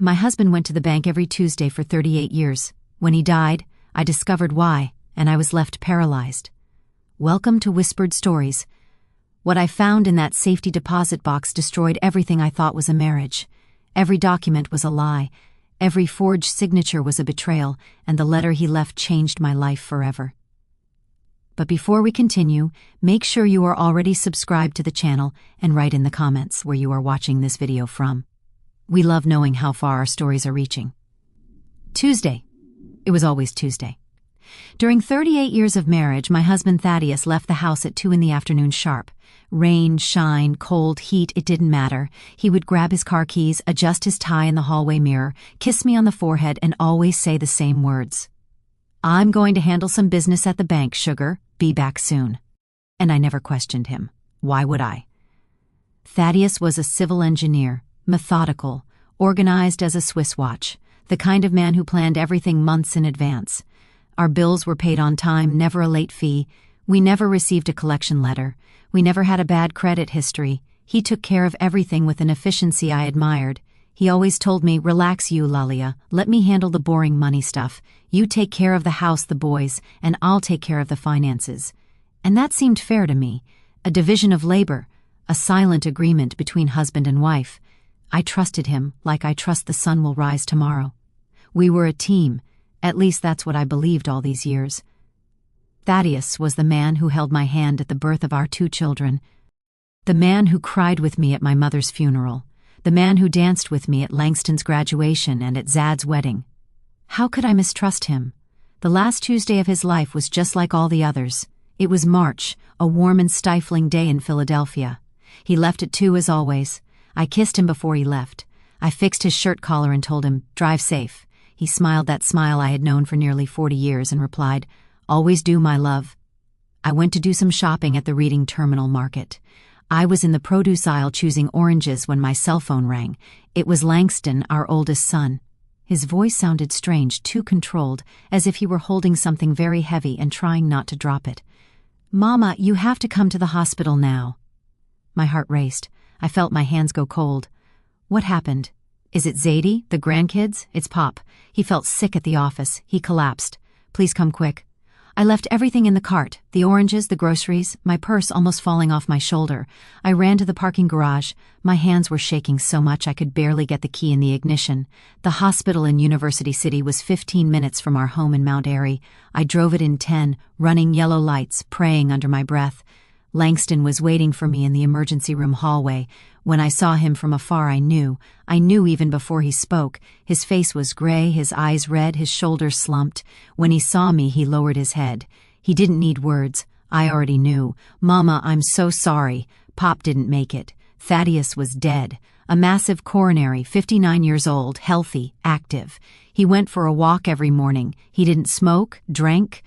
My husband went to the bank every Tuesday for 38 years. When he died, I discovered why, and I was left paralyzed. Welcome to Whispered Stories. What I found in that safety deposit box destroyed everything I thought was a marriage. Every document was a lie. Every forged signature was a betrayal, and the letter he left changed my life forever. But before we continue, make sure you are already subscribed to the channel and write in the comments where you are watching this video from. We love knowing how far our stories are reaching. Tuesday. It was always Tuesday. During 38 years of marriage, my husband Thaddeus left the house at 2 p.m. sharp. Rain, shine, cold, heat, it didn't matter. He would grab his car keys, adjust his tie in the hallway mirror, kiss me on the forehead, and always say the same words. "I'm going to handle some business at the bank, sugar. Be back soon." And I never questioned him. Why would I? Thaddeus was a civil engineer, methodical, organized as a Swiss watch, the kind of man who planned everything months in advance. Our bills were paid on time, never a late fee. We never received a collection letter. We never had a bad credit history. He took care of everything with an efficiency I admired. He always told me, "Relax, Eulalia. Let me handle the boring money stuff. You take care of the house, the boys, and I'll take care of the finances." And that seemed fair to me. A division of labor, a silent agreement between husband and wife. I trusted him like I trust the sun will rise tomorrow. We were a team. At least that's what I believed all these years. Thaddeus was the man who held my hand at the birth of our 2 children. The man who cried with me at my mother's funeral. The man who danced with me at Langston's graduation and at Zad's wedding. How could I mistrust him? The last Tuesday of his life was just like all the others. It was March, a warm and stifling day in Philadelphia. He left at 2 as always. I kissed him before he left. I fixed his shirt collar and told him, "Drive safe." He smiled that smile I had known for nearly 40 years and replied, "Always do, my love." I went to do some shopping at the Reading Terminal Market. I was in the produce aisle choosing oranges when my cell phone rang. It was Langston, our oldest son. His voice sounded strange, too controlled, as if he were holding something very heavy and trying not to drop it. "Mama, you have to come to the hospital now." My heart raced. I felt my hands go cold. What happened? "Is it Zadie, the grandkids?" "It's Pop. He felt sick at the office. He collapsed. Please come quick." I left everything in the cart, the oranges, the groceries, my purse almost falling off my shoulder. I ran to the parking garage. My hands were shaking so much I could barely get the key in the ignition. The hospital in University City was 15 minutes from our home in Mount Airy. I drove it in 10, running yellow lights, praying under my breath. Langston was waiting for me in the emergency room hallway. When I saw him from afar, I knew even before he spoke. His face was gray, his eyes red, his shoulders slumped. When he saw me, he lowered his head. He didn't need words. I already knew. "Mama, I'm so sorry. Pop didn't make it. Thaddeus was dead. A massive coronary, 59 years old, healthy, active. He went for a walk every morning. He didn't smoke, drank,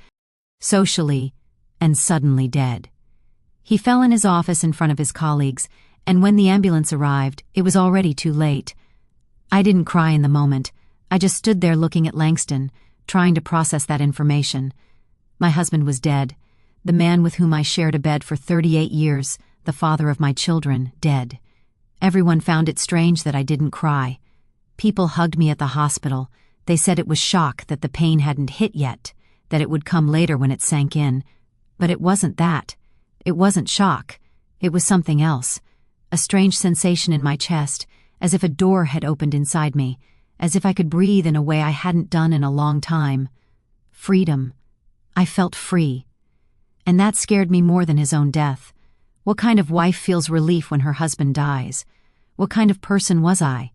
socially, and suddenly dead." He fell in his office in front of his colleagues, and when the ambulance arrived, it was already too late. I didn't cry in the moment. I just stood there looking at Langston, trying to process that information. My husband was dead. The man with whom I shared a bed for 38 years, the father of my children, dead. Everyone found it strange that I didn't cry. People hugged me at the hospital. They said it was shock that the pain hadn't hit yet, that it would come later when it sank in. But it wasn't that. It wasn't shock. It was something else. A strange sensation in my chest, as if a door had opened inside me, as if I could breathe in a way I hadn't done in a long time. Freedom. I felt free. And that scared me more than his own death. What kind of wife feels relief when her husband dies? What kind of person was I?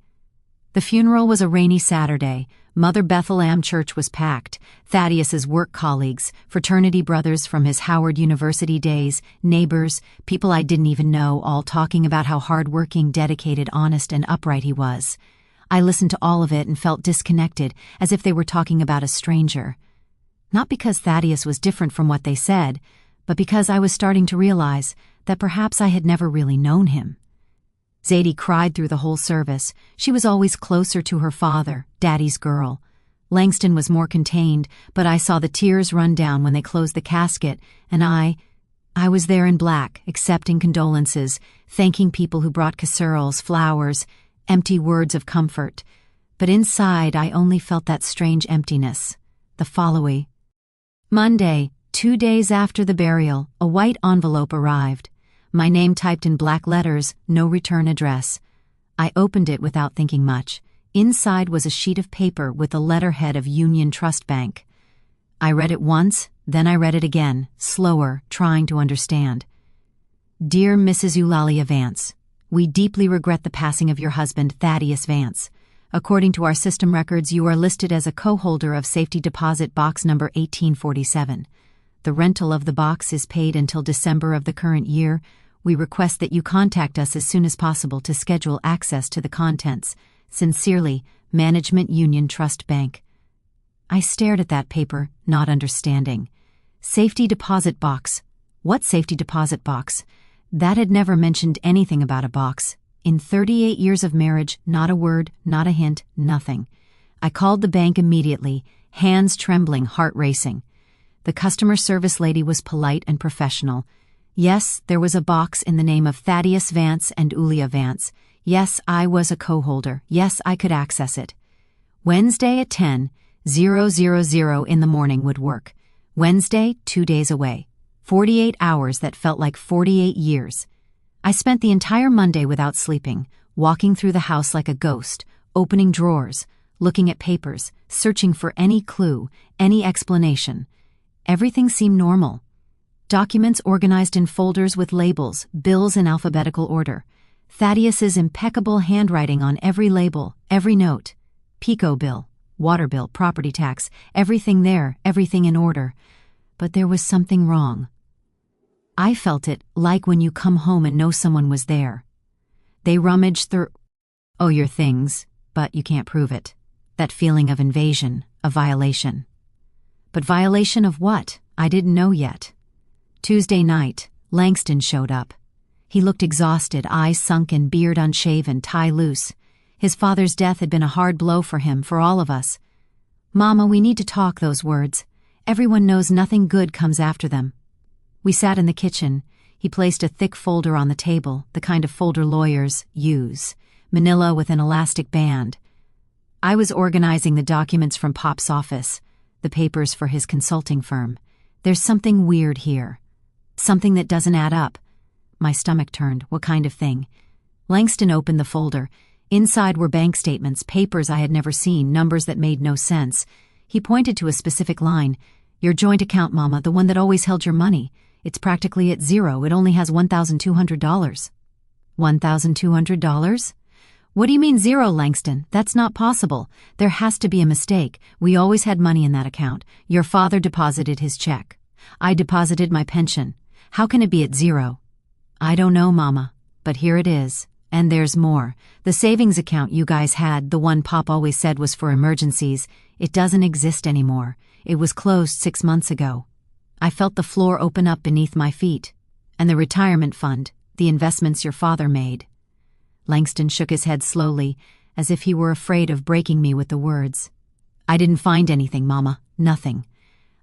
The funeral was a rainy Saturday. Mother Bethel Am Church was packed. Thaddeus's work colleagues, fraternity brothers from his Howard University days, neighbors, people I didn't even know, all talking about how hardworking, dedicated, honest, and upright he was. I listened to all of it and felt disconnected, as if they were talking about a stranger. Not because Thaddeus was different from what they said, but because I was starting to realize that perhaps I had never really known him. Zadie cried through the whole service. She was always closer to her father, Daddy's girl. Langston was more contained, but I saw the tears run down when they closed the casket, and I was there in black, accepting condolences, thanking people who brought casseroles, flowers, empty words of comfort. But inside I only felt that strange emptiness. The following Monday, 2 days after the burial, a white envelope arrived. My name typed in black letters, no return address. I opened it without thinking much. Inside was a sheet of paper with the letterhead of Union Trust Bank. I read it once, then I read it again, slower, trying to understand. Dear Mrs. Eulalia Vance, we deeply regret the passing of your husband, Thaddeus Vance. According to our system records, you are listed as a co-holder of safety deposit box number 1847. The rental of the box is paid until December of the current year. We request that you contact us as soon as possible to schedule access to the contents. Sincerely, Management Union Trust Bank. I stared at that paper, not understanding. Safety deposit box. What safety deposit box? That had never mentioned anything about a box. In 38 years of marriage, not a word, not a hint, nothing. I called the bank immediately, hands trembling, heart racing. The customer service lady was polite and professional. Yes, there was a box in the name of Thaddeus Vance and Ulia Vance. Yes, I was a co-holder. Yes, I could access it. Wednesday at 10:00 in the morning would work. Wednesday, 2 days away. 48 hours that felt like 48 years. I spent the entire Monday without sleeping, walking through the house like a ghost, opening drawers, looking at papers, searching for any clue, any explanation. Everything seemed normal. Documents organized in folders with labels, bills in alphabetical order. Thaddeus's impeccable handwriting on every label, every note. Pico bill, water bill, property tax, everything there, everything in order. But there was something wrong. I felt it, like when you come home and know someone was there. They rummage through your things, but you can't prove it. That feeling of invasion, of violation. But violation of what? I didn't know yet. Tuesday night, Langston showed up. He looked exhausted, eyes sunken, beard unshaven, tie loose. His father's death had been a hard blow for him, for all of us. "Mama, we need to talk," those words. Everyone knows nothing good comes after them. We sat in the kitchen. He placed a thick folder on the table, the kind of folder lawyers use, manila with an elastic band. I was organizing the documents from Pop's office, the papers for his consulting firm. There's something weird here. Something that doesn't add up. My stomach turned. What kind of thing? Langston opened the folder. Inside were bank statements, papers I had never seen, numbers that made no sense. He pointed to a specific line. "Your joint account, Mama, the one that always held your money. It's practically at zero. It only has $1,200. $1,200? What do you mean zero, Langston? That's not possible. There has to be a mistake. We always had money in that account. Your father deposited his check. I deposited my pension. How can it be at zero?" "I don't know, Mama, but here it is. And there's more. The savings account you guys had, the one Pop always said was for emergencies, it doesn't exist anymore. It was closed 6 months ago." I felt the floor open up beneath my feet. "And the retirement fund, the investments your father made." Langston shook his head slowly, as if he were afraid of breaking me with the words. "I didn't find anything, Mama. Nothing."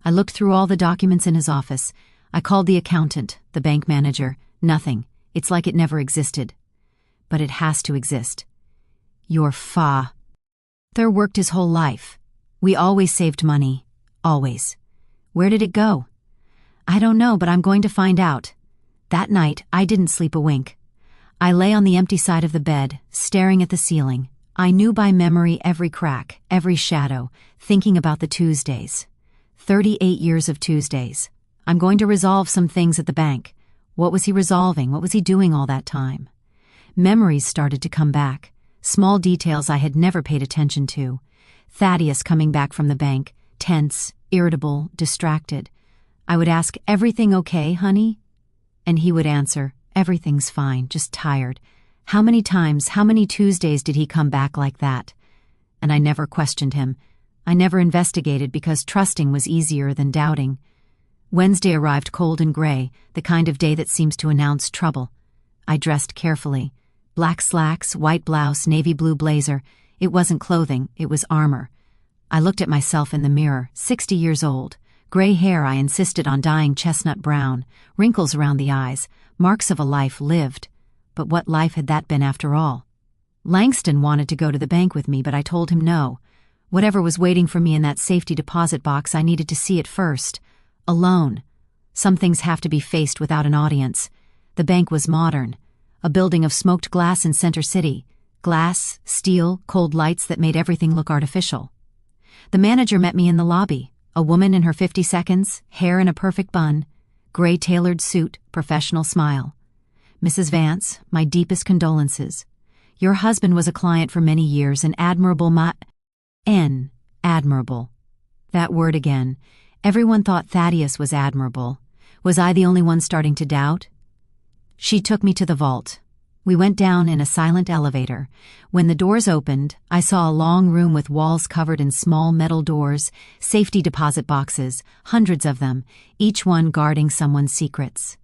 I looked through all the documents in his office. I called the accountant, the bank manager. Nothing. It's like it never existed. But it has to exist. Your father worked his whole life. We always saved money. Always. Where did it go? I don't know, but I'm going to find out. That night, I didn't sleep a wink. I lay on the empty side of the bed, staring at the ceiling. I knew by memory every crack, every shadow, thinking about the Tuesdays. 38 years of Tuesdays. I'm going to resolve some things at the bank. What was he resolving? What was he doing all that time? Memories started to come back. Small details I had never paid attention to. Thaddeus coming back from the bank, tense, irritable, distracted. I would ask, "Everything okay, honey?" And he would answer, "Everything's fine, just tired." How many times, how many Tuesdays did he come back like that? And I never questioned him. I never investigated because trusting was easier than doubting. Wednesday arrived cold and gray, the kind of day that seems to announce trouble. I dressed carefully. Black slacks, white blouse, navy blue blazer. It wasn't clothing, it was armor. I looked at myself in the mirror, 60 years old. Gray hair I insisted on dyeing chestnut brown, wrinkles around the eyes, marks of a life lived. But what life had that been after all? Langston wanted to go to the bank with me, but I told him no. Whatever was waiting for me in that safety deposit box, I needed to see it first. Alone. Some things have to be faced without an audience. The bank was modern. A building of smoked glass in Center City. Glass, steel, cold lights that made everything look artificial. The manager met me in the lobby. A woman in her 50s, hair in a perfect bun, gray tailored suit, professional smile. "Mrs. Vance, my deepest condolences. Your husband was a client for many years, an admirable admirable. That word again. Everyone thought Thaddeus was admirable. Was I the only one starting to doubt?" She took me to the vault. We went down in a silent elevator. When the doors opened, I saw a long room with walls covered in small metal doors, safety deposit boxes, hundreds of them, each one guarding someone's secrets.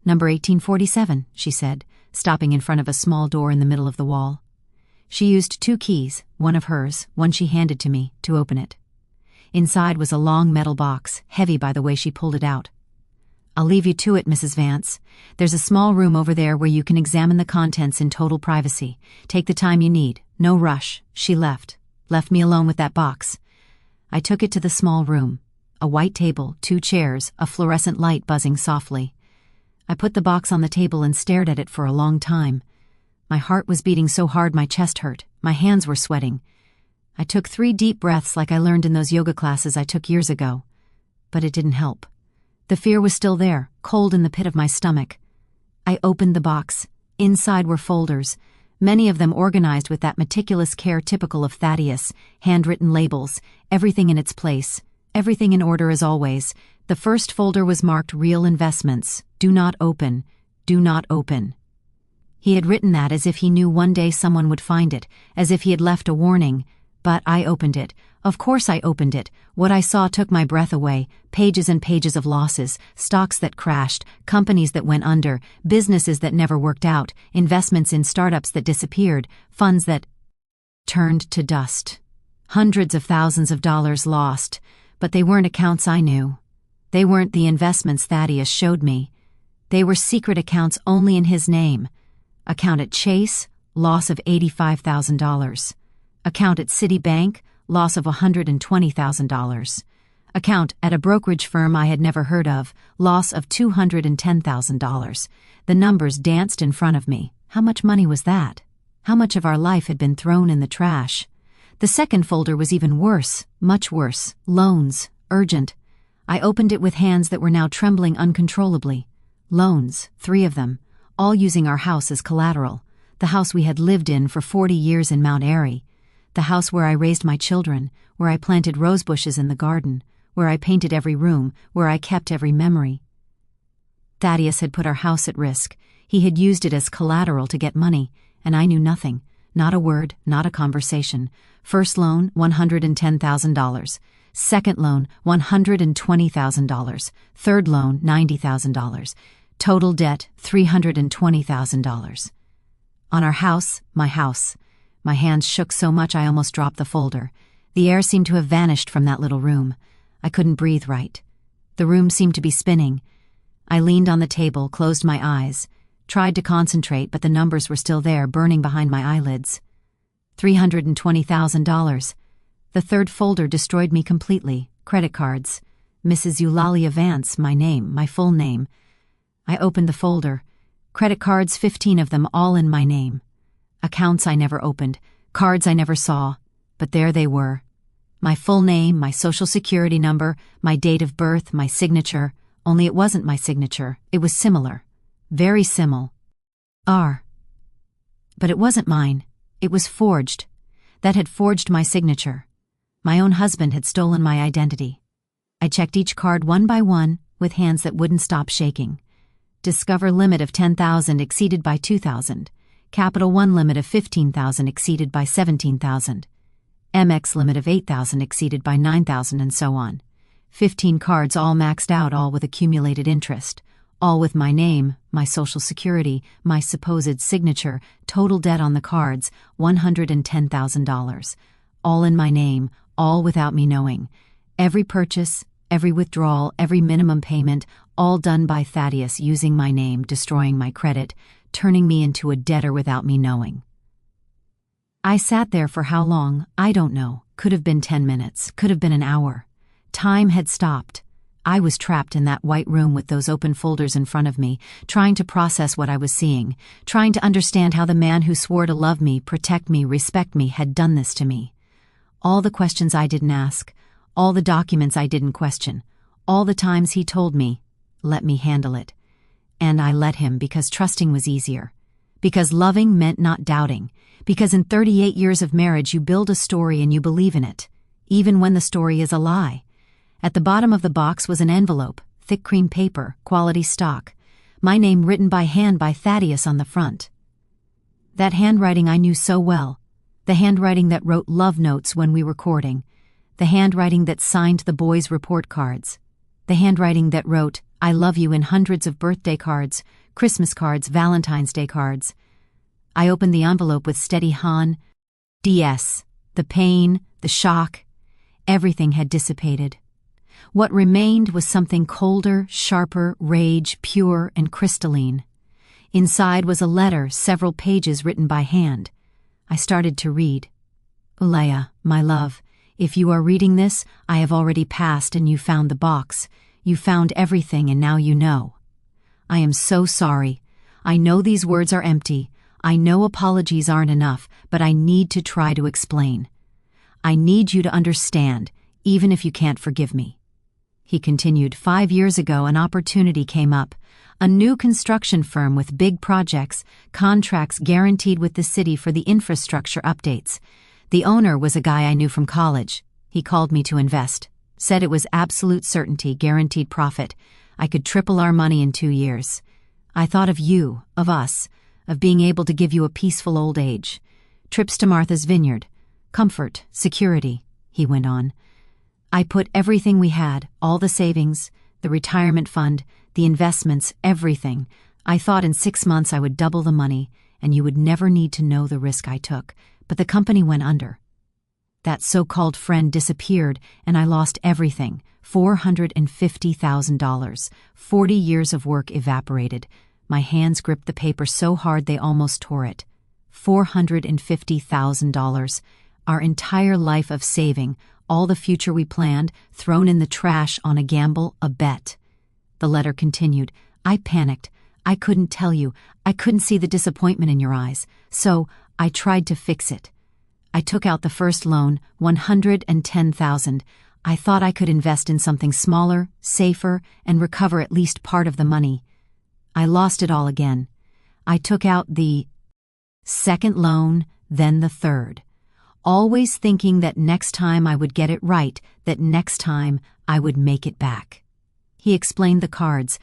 "Number 1847, she said, stopping in front of a small door in the middle of the wall. She used 2 keys, one of hers, one she handed to me, to open it. Inside was a long metal box, heavy by the way she pulled it out. "I'll leave you to it, Mrs. Vance. There's a small room over there where you can examine the contents in total privacy. Take the time you need. No rush." She left me alone with that box. I took it to the small room. A white table, 2 chairs, a fluorescent light buzzing softly. I put the box on the table and stared at it for a long time. My heart was beating so hard my chest hurt. My hands were sweating. I took 3 deep breaths like I learned in those yoga classes I took years ago. But it didn't help. The fear was still there, cold in the pit of my stomach. I opened the box. Inside were folders, many of them organized with that meticulous care typical of Thaddeus, handwritten labels, everything in its place, everything in order as always. The first folder was marked Real Investments. Do not open. Do not open. He had written that as if he knew one day someone would find it, as if he had left a warning. But I opened it. Of course I opened it. What I saw took my breath away. Pages and pages of losses, stocks that crashed, companies that went under, businesses that never worked out, investments in startups that disappeared, funds that turned to dust. Hundreds of thousands of dollars lost, but they weren't accounts I knew. They weren't the investments Thaddeus showed me. They were secret accounts only in his name. Account at Chase, loss of $85,000. Account at Citibank, loss of $120,000. Account at a brokerage firm I had never heard of, loss of $210,000. The numbers danced in front of me. How much money was that? How much of our life had been thrown in the trash? The second folder was even worse, much worse. Loans, urgent. I opened it with hands that were now trembling uncontrollably. Loans, 3 of them, all using our house as collateral. The house we had lived in for 40 years in Mount Airy. The house where I raised my children, where I planted rose bushes in the garden, where I painted every room, where I kept every memory. Thaddeus had put our house at risk. He had used it as collateral to get money, and I knew nothing. Not a word, not a conversation. First loan, $110,000. Second loan, $120,000. Third loan, $90,000. Total debt, $320,000. On our house, my house. My hands shook so much I almost dropped the folder. The air seemed to have vanished from that little room. I couldn't breathe right. The room seemed to be spinning. I leaned on the table, closed my eyes, tried to concentrate, but the numbers were still there, burning behind my eyelids. $320,000. The third folder destroyed me completely. Credit cards. Mrs. Eulalia Vance, my name, my full name. I opened the folder. Credit cards, 15 of them, all in my name. Accounts I never opened, cards I never saw, but there they were. My full name, my social security number, my date of birth, my signature, only it wasn't my signature, it was similar. Very similar. But it wasn't mine, it was forged. That had forged my signature. My own husband had stolen my identity. I checked each card one by one, with hands that wouldn't stop shaking. Discover limit of $10,000 exceeded by $2,000. Capital One limit of $15,000 exceeded by $17,000. MX limit of $8,000 exceeded by $9,000, and so on. 15 cards all maxed out, all with accumulated interest. All with my name, my social security, my supposed signature, total debt on the cards, $110,000. All in my name, all without me knowing. Every purchase, every withdrawal, every minimum payment, all done by Thaddeus using my name, destroying my credit, turning me into a debtor without me knowing. I sat there for how long, I don't know. Could have been 10 minutes, could have been an hour. Time had stopped. I was trapped in that white room with those open folders in front of me, trying to process what I was seeing, trying to understand how the man who swore to love me, protect me, respect me had done this to me. All the questions I didn't ask, all the documents I didn't question, all the times he told me, let me handle it. And I let him because trusting was easier. Because loving meant not doubting. Because in 38 years of marriage you build a story and you believe in it, even when the story is a lie. At the bottom of the box was an envelope, thick cream paper, quality stock. My name written by hand by Thaddeus on the front. That handwriting I knew so well. The handwriting that wrote love notes when we were courting. The handwriting that signed the boys' report cards. The handwriting that wrote, I love you in hundreds of birthday cards, Christmas cards, Valentine's Day cards. I opened the envelope with steady hand. DS. The pain, the shock, everything had dissipated. What remained was something colder, sharper, rage, pure and crystalline. Inside was a letter, several pages written by hand. I started to read. Leah, my love, if you are reading this, I have already passed and you found the box. You found everything and now you know. I am so sorry. I know these words are empty. I know apologies aren't enough, but I need to try to explain. I need you to understand, even if you can't forgive me. He continued, 5 years ago an opportunity came up. A new construction firm with big projects, contracts guaranteed with the city for the infrastructure updates. The owner was a guy I knew from college. He called me to invest. Said it was absolute certainty, guaranteed profit. I could triple our money in 2 years. I thought of you, of us, of being able to give you a peaceful old age. Trips to Martha's Vineyard. Comfort, security, he went on. I put everything we had, all the savings, the retirement fund, the investments, everything. I thought in 6 months I would double the money, and you would never need to know the risk I took, but the company went under. That so-called friend disappeared, and I lost everything, $450,000. 40 years of work evaporated. My hands gripped the paper so hard they almost tore it. $450,000. Our entire life of saving, all the future we planned, thrown in the trash on a gamble, a bet. The letter continued. I panicked. I couldn't tell you. I couldn't see the disappointment in your eyes. So I tried to fix it. I took out the first loan, $110,000. I thought I could invest in something smaller, safer, and recover at least part of the money. I lost it all again. I took out the second loan, then the third. Always thinking that next time I would get it right, that next time I would make it back. He explained the cards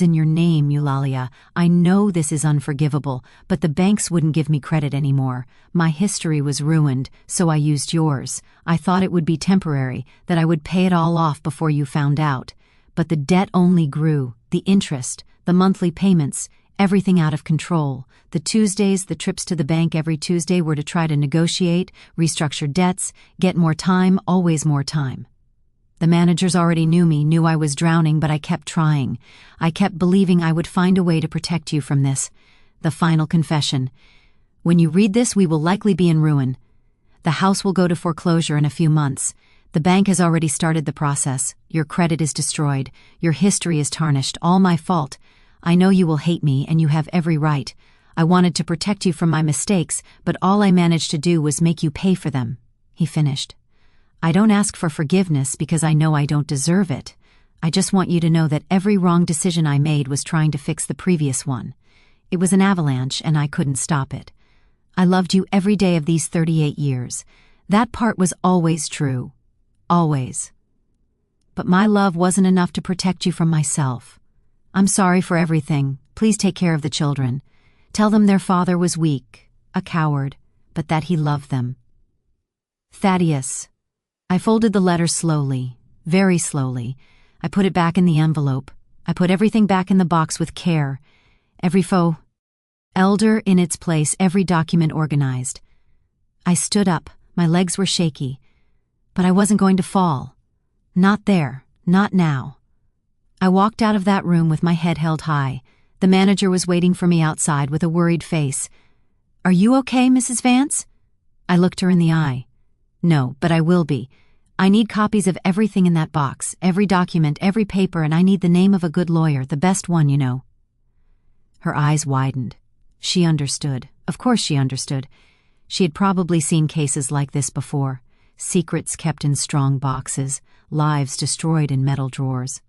in your name, Eulalia. I know this is unforgivable, but the banks wouldn't give me credit anymore. My history was ruined, so I used yours. I thought it would be temporary, that I would pay it all off before you found out. But the debt only grew, the interest, the monthly payments, everything out of control. The Tuesdays, the trips to the bank every Tuesday were to try to negotiate, restructure debts, get more time, always more time. The managers already knew me, knew I was drowning, but I kept trying. I kept believing I would find a way to protect you from this. The final confession. When you read this, we will likely be in ruin. The house will go to foreclosure in a few months. The bank has already started the process. Your credit is destroyed. Your history is tarnished. All my fault. I know you will hate me, and you have every right. I wanted to protect you from my mistakes, but all I managed to do was make you pay for them. He finished. I don't ask for forgiveness because I know I don't deserve it. I just want you to know that every wrong decision I made was trying to fix the previous one. It was an avalanche, and I couldn't stop it. I loved you every day of these 38 years. That part was always true. Always. But my love wasn't enough to protect you from myself. I'm sorry for everything. Please take care of the children. Tell them their father was weak, a coward, but that he loved them. Thaddeus. I folded the letter slowly, very slowly. I put it back in the envelope. I put everything back in the box with care. Every elder in its place, every document organized. I stood up. My legs were shaky. But I wasn't going to fall. Not there. Not now. I walked out of that room with my head held high. The manager was waiting for me outside with a worried face. Are you okay, Mrs. Vance? I looked her in the eye. No, but I will be. I need copies of everything in that box, every document, every paper, and I need the name of a good lawyer, the best one, you know. Her eyes widened. She understood. Of course she understood. She had probably seen cases like this before. Secrets kept in strong boxes, lives destroyed in metal drawers.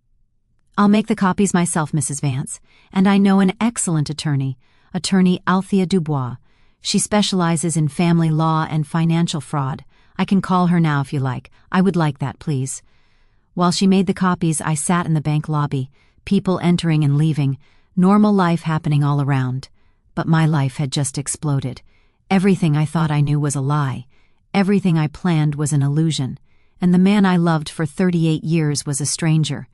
I'll make the copies myself, Mrs. Vance, and I know an excellent attorney, Attorney Althea Dubois. She specializes in family law and financial fraud. I can call her now if you like. I would like that, please. While she made the copies, I sat in the bank lobby, people entering and leaving, normal life happening all around. But my life had just exploded. Everything I thought I knew was a lie. Everything I planned was an illusion. And the man I loved for 38 years was a stranger.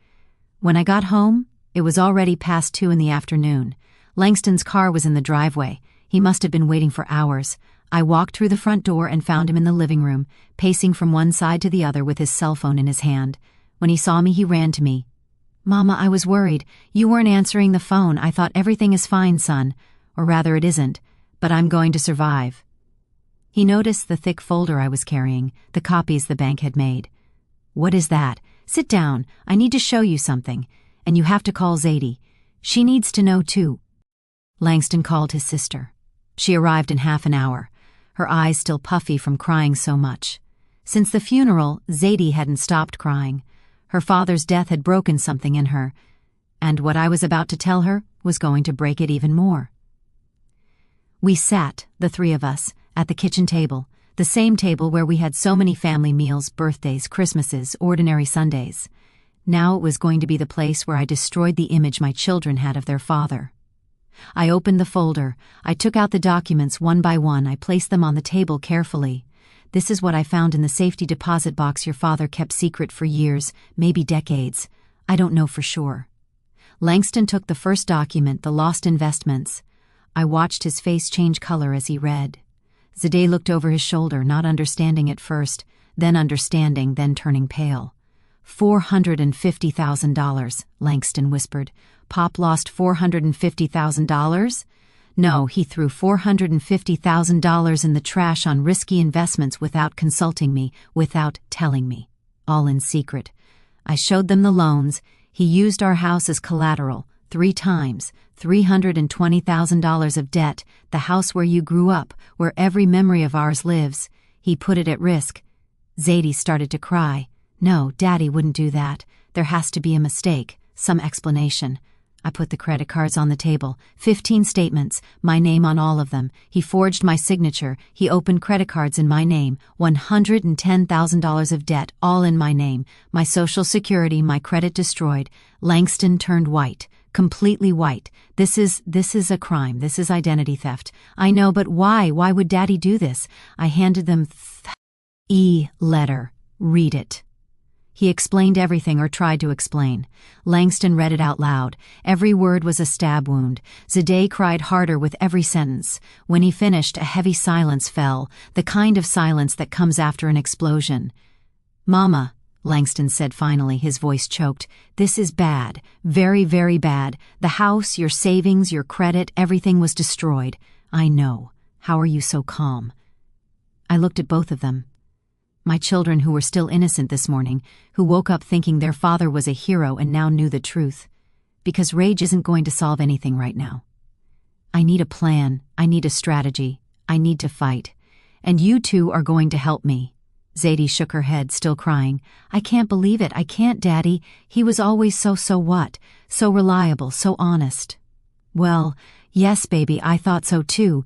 When I got home, it was already past 2 in the afternoon. Langston's car was in the driveway. He must have been waiting for hours. I walked through the front door and found him in the living room, pacing from one side to the other with his cell phone in his hand. When he saw me, he ran to me. Mama, I was worried. You weren't answering the phone. I thought everything is fine, son. Or rather, it isn't. But I'm going to survive. He noticed the thick folder I was carrying, the copies the bank had made. What is that? Sit down. I need to show you something. And you have to call Zadie. She needs to know, too. Langston called his sister. She arrived in half an hour, her eyes still puffy from crying so much. Since the funeral, Zadie hadn't stopped crying. Her father's death had broken something in her, and what I was about to tell her was going to break it even more. We sat, the three of us, at the kitchen table, the same table where we had so many family meals, birthdays, Christmases, ordinary Sundays. Now it was going to be the place where I destroyed the image my children had of their father. I opened the folder. I took out the documents one by one. I placed them on the table carefully. This is what I found in the safety deposit box your father kept secret for years, maybe decades. I don't know for sure. Langston took the first document, the lost investments. I watched his face change color as he read. Zadie looked over his shoulder, not understanding at first, then understanding, then turning pale. $450,000, Langston whispered. Pop lost $450,000? No, he threw $450,000 in the trash on risky investments without consulting me, without telling me. All in secret. I showed them the loans. He used our house as collateral, 3 times, $320,000 of debt, the house where you grew up, where every memory of ours lives. He put it at risk. Zadie started to cry. No, Daddy wouldn't do that. There has to be a mistake, some explanation. I put the credit cards on the table, 15 statements, my name on all of them. He forged my signature. He opened credit cards in my name, $110,000 of debt, all in my name. My Social Security, my credit destroyed. Langston turned white, completely white. This is a crime. This is identity theft. I know, but why? Why would Daddy do this? I handed them letter. Read it. He explained everything, or tried to explain. Langston read it out loud. Every word was a stab wound. Zadie cried harder with every sentence. When he finished, a heavy silence fell, the kind of silence that comes after an explosion. Mama, Langston said finally, his voice choked, this is bad. Very, very bad. The house, your savings, your credit, everything was destroyed. I know. How are you so calm? I looked at both of them. My children who were still innocent this morning, who woke up thinking their father was a hero and now knew the truth. Because rage isn't going to solve anything right now. I need a plan. I need a strategy. I need to fight. And you two are going to help me. Zadie shook her head, still crying. I can't believe it. I can't, Daddy. He was always so what? So reliable, so honest. Well, yes, baby, I thought so too.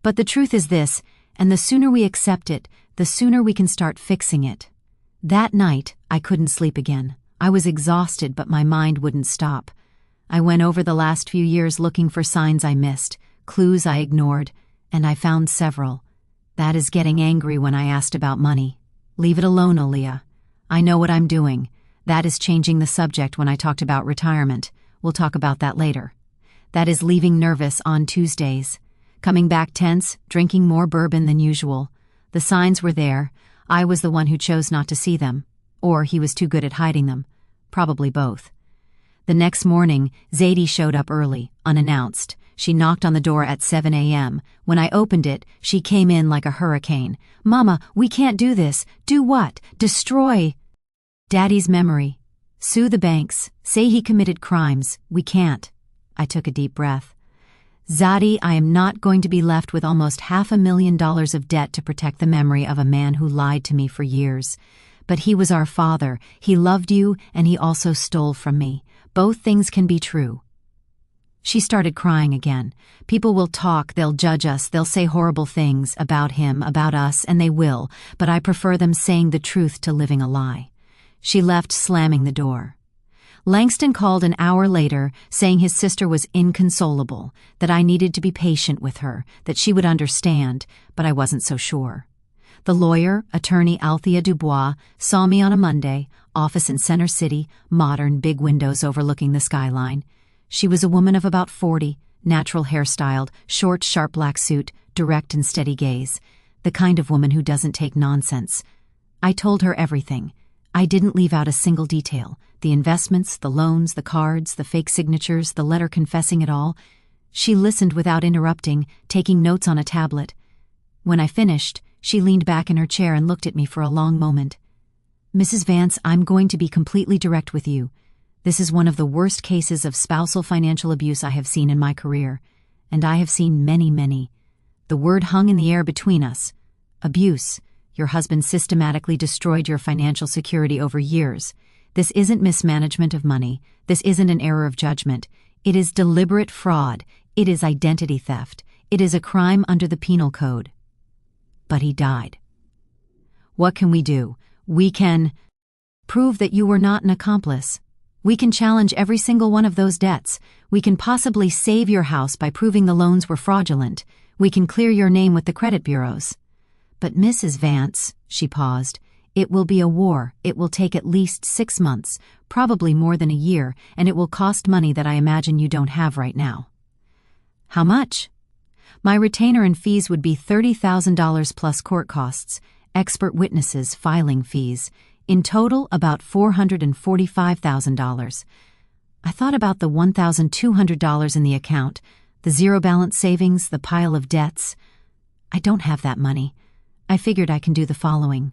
But the truth is this, and the sooner we accept it, the sooner we can start fixing it. That night, I couldn't sleep again. I was exhausted, but my mind wouldn't stop. I went over the last few years looking for signs I missed, clues I ignored, and I found several. That is getting angry when I asked about money. Leave it alone, Aaliyah. I know what I'm doing. That is changing the subject when I talked about retirement. We'll talk about that later. That is leaving nervous on Tuesdays. Coming back tense, drinking more bourbon than usual. The signs were there. I was the one who chose not to see them. Or he was too good at hiding them. Probably both. The next morning, Zadie showed up early, unannounced. She knocked on the door at 7 a.m. When I opened it, she came in like a hurricane. "Mama, we can't do this." "Do what?" "Destroy Daddy's memory. Sue the banks. Say he committed crimes. We can't." I took a deep breath. "Zadie, I am not going to be left with almost $500,000 of debt to protect the memory of a man who lied to me for years. But he was our father. He loved you, and he also stole from me. Both things can be true." She started crying again. "People will talk, they'll judge us, they'll say horrible things about him, about us, and they will, but I prefer them saying the truth to living a lie." She left, slamming the door. Langston called an hour later, saying his sister was inconsolable, that I needed to be patient with her, that she would understand, but I wasn't so sure. The lawyer, attorney Althea Dubois, saw me on a Monday, office in Center City, modern, big windows overlooking the skyline. She was a woman of about 40, natural hairstyled, short, sharp black suit, direct and steady gaze, the kind of woman who doesn't take nonsense. I told her everything. I didn't leave out a single detail. The investments, the loans, the cards, the fake signatures, the letter confessing it all. She listened without interrupting, taking notes on a tablet. When I finished, she leaned back in her chair and looked at me for a long moment. "Mrs. Vance, I'm going to be completely direct with you. This is one of the worst cases of spousal financial abuse I have seen in my career, and I have seen many, many. The word hung in the air between us. Abuse. Your husband systematically destroyed your financial security over years. This isn't mismanagement of money. This isn't an error of judgment. It is deliberate fraud. It is identity theft. It is a crime under the penal code." But he died. "What can we do? We can prove that you were not an accomplice. We can challenge every single one of those debts. We can possibly save your house by proving the loans were fraudulent. We can clear your name with the credit bureaus." "But Mrs. Vance," she paused, "it will be a war. It will take at least 6 months, probably more than a year, and it will cost money that I imagine you don't have right now." "How much?" "My retainer and fees would be $30,000 plus court costs, expert witnesses, filing fees. In total, about $445,000. I thought about the $1,200 in the account, the zero balance savings, the pile of debts. I don't have that money. I figured I can do the following.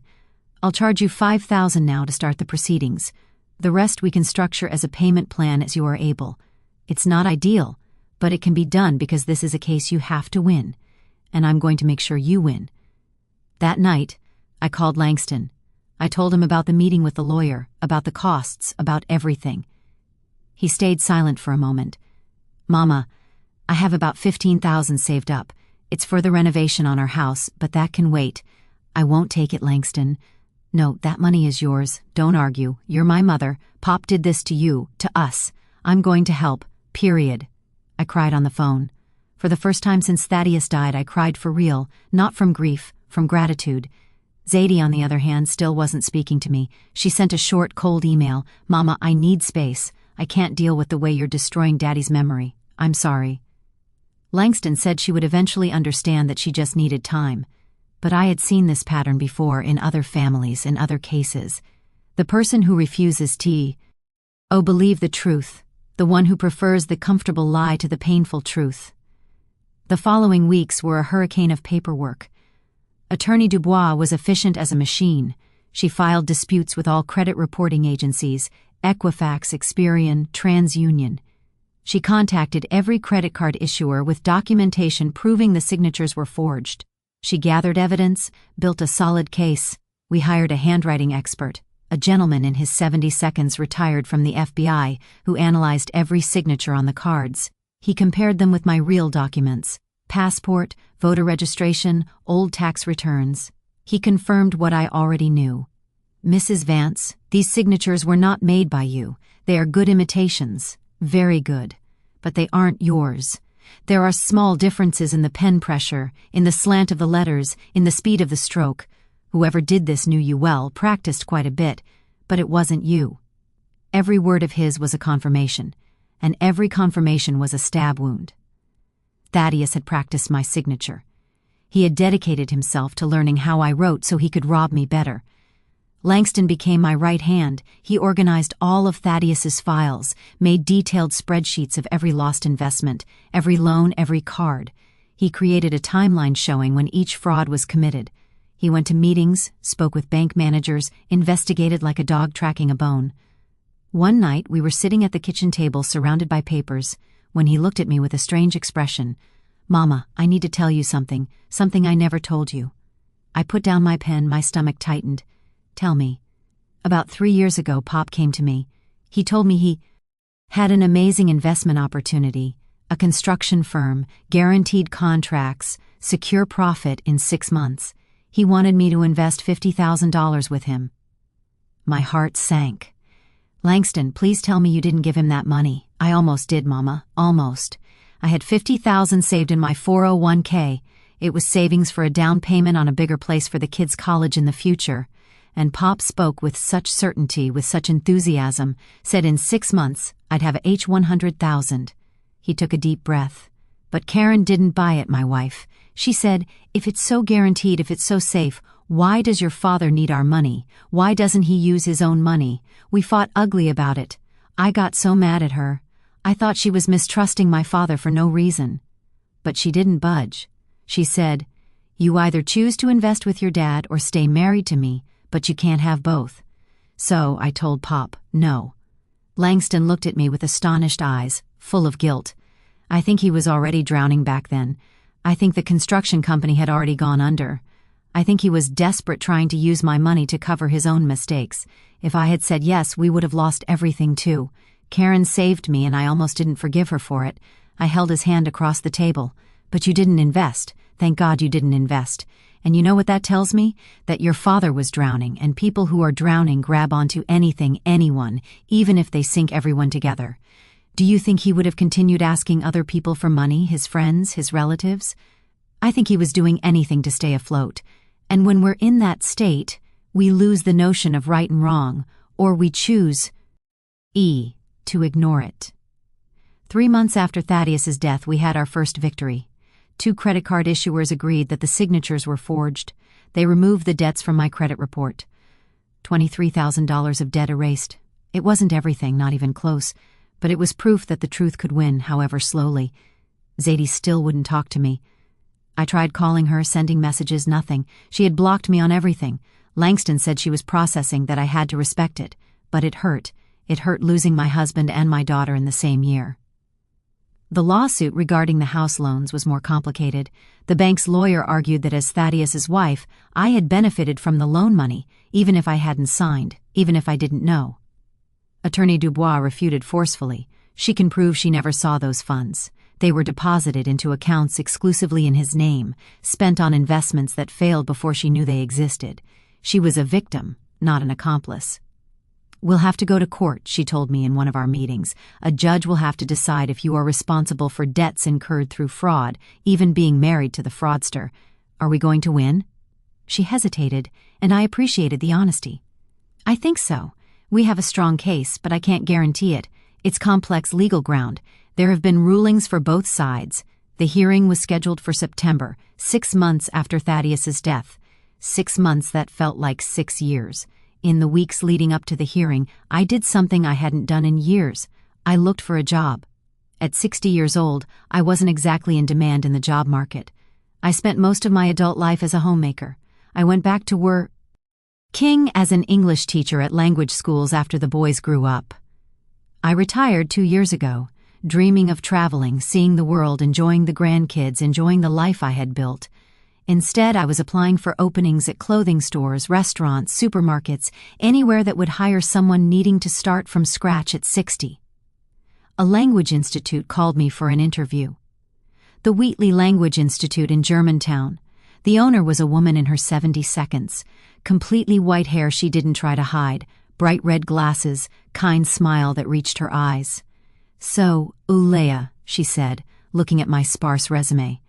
I'll charge you $5,000 now to start the proceedings. The rest we can structure as a payment plan as you are able. It's not ideal, but it can be done because this is a case you have to win, and I'm going to make sure you win." That night, I called Langston. I told him about the meeting with the lawyer, about the costs, about everything. He stayed silent for a moment. "Mama, I have about $15,000 saved up. It's for the renovation on our house, but that can wait. I won't take it, Langston. No, that money is yours. Don't argue. You're my mother. Pop did this to you, to us. I'm going to help. Period." I cried on the phone. For the first time since Thaddeus died, I cried for real, not from grief, from gratitude. Zadie, on the other hand, still wasn't speaking to me. She sent a short, cold email. "Mama, I need space. I can't deal with the way you're destroying Daddy's memory. I'm sorry." Langston said she would eventually understand that she just needed time. But I had seen this pattern before in other families, in other cases. The person who refuses believe the truth. The one who prefers the comfortable lie to the painful truth. The following weeks were a hurricane of paperwork. Attorney Dubois was efficient as a machine. She filed disputes with all credit reporting agencies, Equifax, Experian, TransUnion. She contacted every credit card issuer with documentation proving the signatures were forged. She gathered evidence, built a solid case. We hired a handwriting expert, a gentleman in his 70s retired from the FBI, who analyzed every signature on the cards. He compared them with my real documents: passport, voter registration, old tax returns. He confirmed what I already knew. "Mrs. Vance, these signatures were not made by you. They are good imitations. Very good. But they aren't yours. There are small differences in the pen pressure, in the slant of the letters, in the speed of the stroke. Whoever did this knew you well, practiced quite a bit, but it wasn't you." Every word of his was a confirmation, and every confirmation was a stab wound. Thaddeus had practiced my signature. He had dedicated himself to learning how I wrote so he could rob me better. Langston became my right hand. He organized all of Thaddeus's files, made detailed spreadsheets of every lost investment, every loan, every card. He created a timeline showing when each fraud was committed. He went to meetings, spoke with bank managers, investigated like a dog tracking a bone. One night, we were sitting at the kitchen table surrounded by papers, when he looked at me with a strange expression. "Mama, I need to tell you something I never told you." I put down my pen, my stomach tightened. "Tell me." "About 3 years ago, Pop came to me. He told me he had an amazing investment opportunity, a construction firm, guaranteed contracts, secure profit in 6 months. He wanted me to invest $50,000 with him." My heart sank. "Langston, please tell me you didn't give him that money." "I almost did, Mama, almost. I had $50,000 saved in my 401k. It was savings for a down payment on a bigger place for the kids' college in the future." And Pop spoke with such certainty, with such enthusiasm, said in 6 months I'd have $100,000. He took a deep breath. "But Karen didn't buy it, my wife. She said, if it's so guaranteed, if it's so safe, why does your father need our money? Why doesn't he use his own money?" We fought ugly about it. I got so mad at her. I thought she was mistrusting my father for no reason. But she didn't budge. She said, "You either choose to invest with your dad or stay married to me, but you can't have both." So I told Pop, no. Langston looked at me with astonished eyes, full of guilt. I think he was already drowning back then. I think the construction company had already gone under. I think he was desperate, trying to use my money to cover his own mistakes. If I had said yes, we would have lost everything too. Karen saved me and I almost didn't forgive her for it. I held his hand across the table. "But you didn't invest. Thank God you didn't invest. And you know what that tells me? That your father was drowning, and people who are drowning grab onto anything, anyone, even if they sink everyone together. Do you think he would have continued asking other people for money, his friends, his relatives? I think he was doing anything to stay afloat. And when we're in that state, we lose the notion of right and wrong, or we choose to ignore it." 3 months after Thaddeus's death, we had our first victory. 2 credit card issuers agreed that the signatures were forged. They removed the debts from my credit report. $23,000 of debt erased. It wasn't everything, not even close, but it was proof that the truth could win, however slowly. Zadie still wouldn't talk to me. I tried calling her, sending messages, nothing. She had blocked me on everything. Langston said she was processing, that I had to respect it. But it hurt. It hurt losing my husband and my daughter in the same year. The lawsuit regarding the house loans was more complicated. The bank's lawyer argued that as Thaddeus's wife, I had benefited from the loan money, even if I hadn't signed, even if I didn't know. Attorney Dubois refuted forcefully. She can prove she never saw those funds. They were deposited into accounts exclusively in his name, spent on investments that failed before she knew they existed. She was a victim, not an accomplice. "We'll have to go to court," she told me in one of our meetings. "A judge will have to decide if you are responsible for debts incurred through fraud, even being married to the fraudster. Are we going to win?" She hesitated, and I appreciated the honesty. "I think so. We have a strong case, but I can't guarantee it. It's complex legal ground. There have been rulings for both sides. The hearing was scheduled for September, 6 months after Thaddeus's death. 6 months that felt like 6 years. In the weeks leading up to the hearing, I did something I hadn't done in years. I looked for a job. At 60 years old, I wasn't exactly in demand in the job market. I spent most of my adult life as a homemaker. I went back to working as an English teacher at language schools after the boys grew up. I retired 2 years ago, dreaming of traveling, seeing the world, enjoying the grandkids, enjoying the life I had built. Instead, I was applying for openings at clothing stores, restaurants, supermarkets, anywhere that would hire someone needing to start from scratch at 60. A language institute called me for an interview. The Wheatley Language Institute in Germantown. The owner was a woman in her 72nd, completely white hair she didn't try to hide, bright red glasses, kind smile that reached her eyes. "So, Ulea," she said, looking at my sparse resume.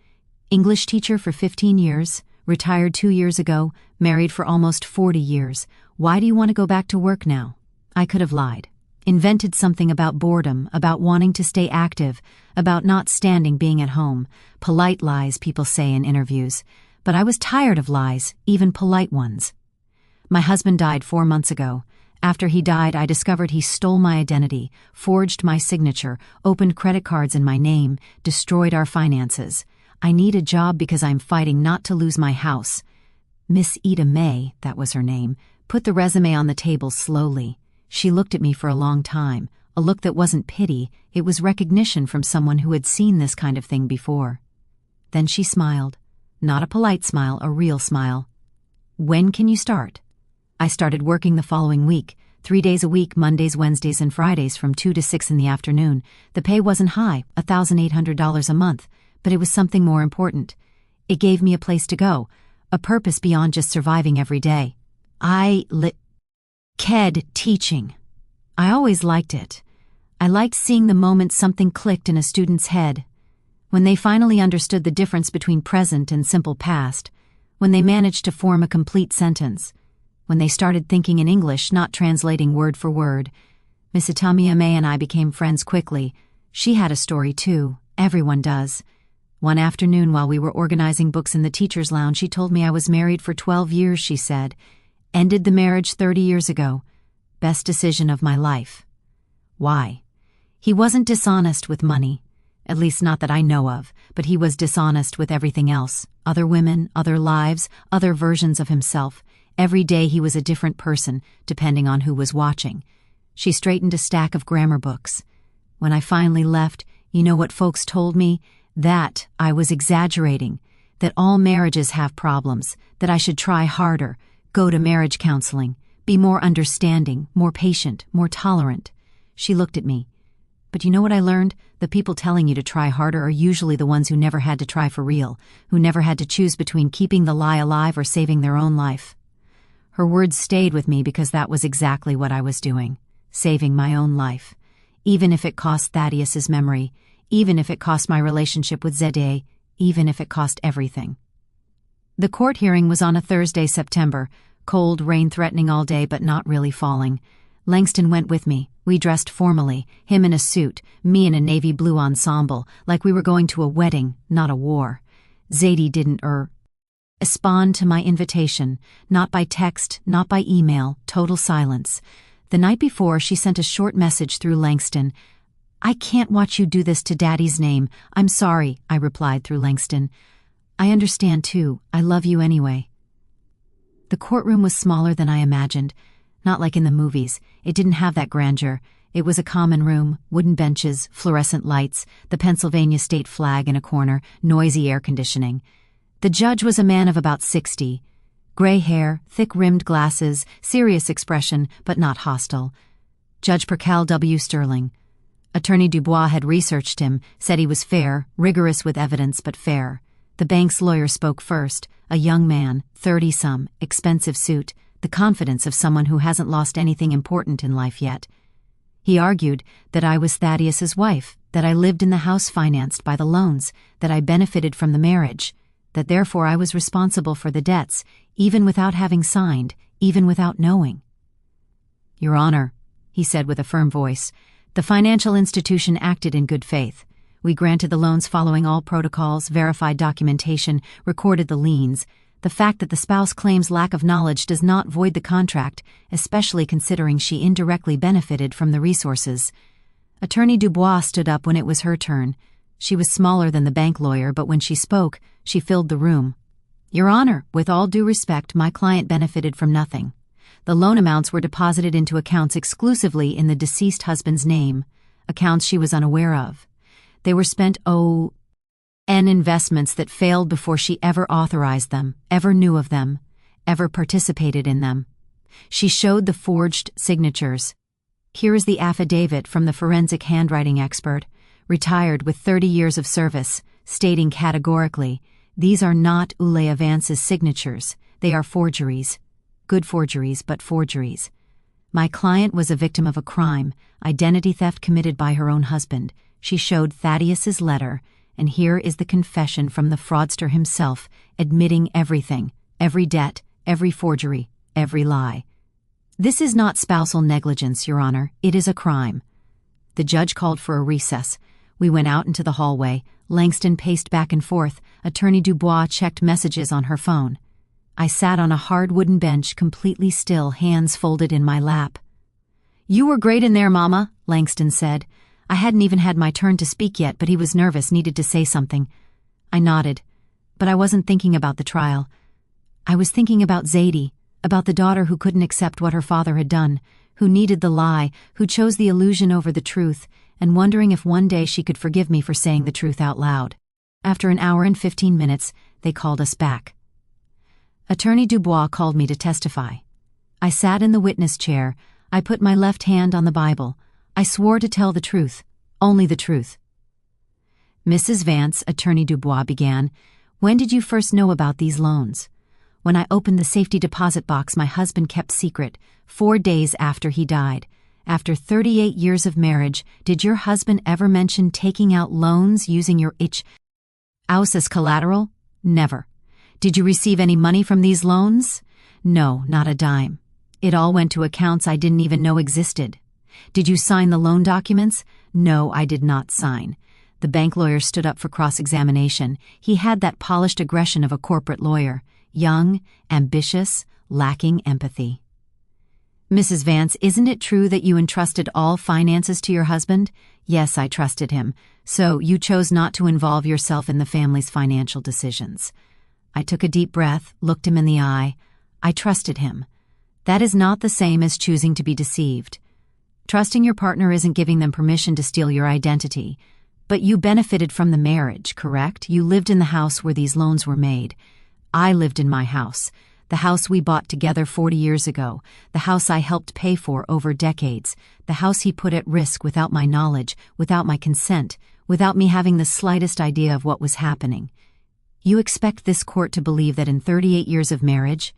"English teacher for 15 years, retired 2 years ago, married for almost 40 years. Why do you want to go back to work now?" I could have lied. Invented something about boredom, about wanting to stay active, about not standing being at home. Polite lies, people say in interviews. But I was tired of lies, even polite ones. My husband died 4 months ago. After he died, I discovered he stole my identity, forged my signature, opened credit cards in my name, destroyed our finances. I need a job because I'm fighting not to lose my house. Miss Ida May, that was her name, put the resume on the table slowly. She looked at me for a long time, a look that wasn't pity, it was recognition from someone who had seen this kind of thing before. Then she smiled. Not a polite smile, a real smile. When can you start? I started working the following week, 3 days a week, Mondays, Wednesdays, and Fridays from 2 to 6 in the afternoon. The pay wasn't high, $1,800 a month, but it was something more important. It gave me a place to go, a purpose beyond just surviving every day. KED teaching. I always liked it. I liked seeing the moment something clicked in a student's head. When they finally understood the difference between present and simple past. When they managed to form a complete sentence. When they started thinking in English, not translating word for word. Miss Itamiya May and I became friends quickly. She had a story too. Everyone does. One afternoon while we were organizing books in the teacher's lounge, she told me I was married for 12 years, she said. Ended the marriage 30 years ago. Best decision of my life. Why? He wasn't dishonest with money. At least not that I know of, but he was dishonest with everything else. Other women, other lives, other versions of himself. Every day he was a different person, depending on who was watching. She straightened a stack of grammar books. When I finally left, you know what folks told me? That I was exaggerating, that all marriages have problems, that I should try harder, go to marriage counseling, be more understanding, more patient, more tolerant. She looked at me. But you know what I learned? The people telling you to try harder are usually the ones who never had to try for real, who never had to choose between keeping the lie alive or saving their own life. Her words stayed with me because that was exactly what I was doing, saving my own life. Even if it cost Thaddeus's memory, even if it cost my relationship with Zede, even if it cost everything. The court hearing was on a Thursday, September, cold, rain threatening all day but not really falling. Langston went with me. We dressed formally, him in a suit, me in a navy blue ensemble, like we were going to a wedding, not a war. Zadie didn't respond to my invitation, not by text, not by email, total silence. The night before, she sent a short message through Langston. I can't watch you do this to Daddy's name. I'm sorry, I replied through Langston. I understand too. I love you anyway. The courtroom was smaller than I imagined. Not like in the movies. It didn't have that grandeur. It was a common room, wooden benches, fluorescent lights, the Pennsylvania state flag in a corner, noisy air conditioning. The judge was a man of about 60. Gray hair, thick-rimmed glasses, serious expression, but not hostile. Judge Percal W. Sterling. Attorney Dubois had researched him, said he was fair, rigorous with evidence, but fair. The bank's lawyer spoke first, a young man, 30-some, expensive suit, the confidence of someone who hasn't lost anything important in life yet. He argued that I was Thaddeus's wife, that I lived in the house financed by the loans, that I benefited from the marriage, that therefore I was responsible for the debts, even without having signed, even without knowing. Your Honor, he said with a firm voice, the financial institution acted in good faith. We granted the loans following all protocols, verified documentation, recorded the liens. The fact that the spouse claims lack of knowledge does not void the contract, especially considering she indirectly benefited from the resources. Attorney Dubois stood up when it was her turn. She was smaller than the bank lawyer, but when she spoke, she filled the room. Your Honor, with all due respect, my client benefited from nothing. The loan amounts were deposited into accounts exclusively in the deceased husband's name, accounts she was unaware of. They were spent investments that failed before she ever authorized them, ever knew of them, ever participated in them. She showed the forged signatures. Here is the affidavit from the forensic handwriting expert, retired with 30 years of service, stating categorically, these are not Ule Avance's signatures, they are forgeries. Good forgeries, but forgeries. My client was a victim of a crime, identity theft committed by her own husband. She showed Thaddeus's letter, and here is the confession from the fraudster himself, admitting everything, every debt, every forgery, every lie. This is not spousal negligence, Your Honor. It is a crime. The judge called for a recess. We went out into the hallway. Langston paced back and forth. Attorney Dubois checked messages on her phone. I sat on a hard wooden bench, completely still, hands folded in my lap. "You were great in there, Mama," Langston said. I hadn't even had my turn to speak yet, but he was nervous, needed to say something. I nodded, but I wasn't thinking about the trial. I was thinking about Zadie, about the daughter who couldn't accept what her father had done, who needed the lie, who chose the illusion over the truth, and wondering if one day she could forgive me for saying the truth out loud. After an hour and 15 minutes, they called us back. Attorney Dubois called me to testify. I sat in the witness chair. I put my left hand on the Bible. I swore to tell the truth, only the truth. "Mrs. Vance," Attorney Dubois began, "when did you first know about these loans?" "When I opened the safety deposit box my husband kept secret, 4 days after he died. After 38 years of marriage, did your husband ever mention taking out loans using your house as collateral? Never. Did you receive any money from these loans? No, not a dime. It all went to accounts I didn't even know existed. Did you sign the loan documents? No, I did not sign." The bank lawyer stood up for cross-examination. He had that polished aggression of a corporate lawyer. Young, ambitious, lacking empathy. "Mrs. Vance, isn't it true that you entrusted all finances to your husband?" "Yes, I trusted him. So you chose not to involve yourself in the family's financial decisions." I took a deep breath, looked him in the eye. I trusted him. That is not the same as choosing to be deceived. Trusting your partner isn't giving them permission to steal your identity. But you benefited from the marriage, correct? You lived in the house where these loans were made. I lived in my house, the house we bought together 40 years ago, the house I helped pay for over decades, the house he put at risk without my knowledge, without my consent, without me having the slightest idea of what was happening. You expect this court to believe that in 38 years of marriage,